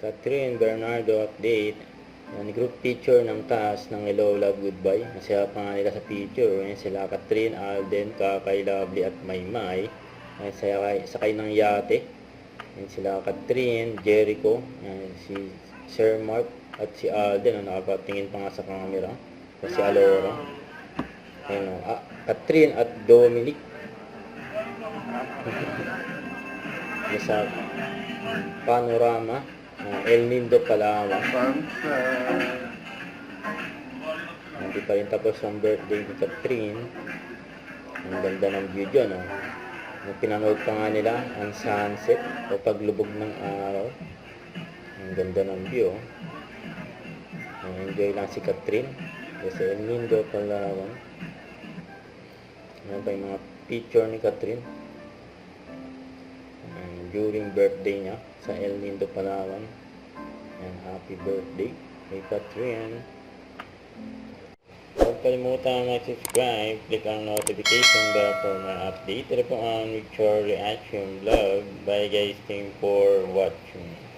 Catherine Bernardo update. Yan, group picture ng taas ng Hello, Love, Goodbye. Masaya pa nga nila sa picture. Yan, sila Catherine, Alden, Kakay, Lovely at Maymay. Yan, sakay ng yate. Yan, sila Catherine, Jericho, yan, si Sir Mark at si Alden. Nakapatingin pa nga sa camera. At si Alora. Yan, Catherine at Dominic. Sa panorama. El Nido, Palawan. Hindi pa rin tapos ang birthday ni Catherine. Ang ganda ng view dyan, oh. Pinanood pa nga nila ang sunset o paglubog ng araw. Ang ganda ng view, oh. Enjoy lang si Catherine kasi El Nido, Palawan. Ayan pa yung mga picture ni Catherine during birthday niya sa El Nido, Palawan. And happy birthday kay Catherine. Huwag kalimutan mag-subscribe, click ang notification bell for more update. Ito po ang Victor Reaction Vlog. Bye guys, thank you for watching.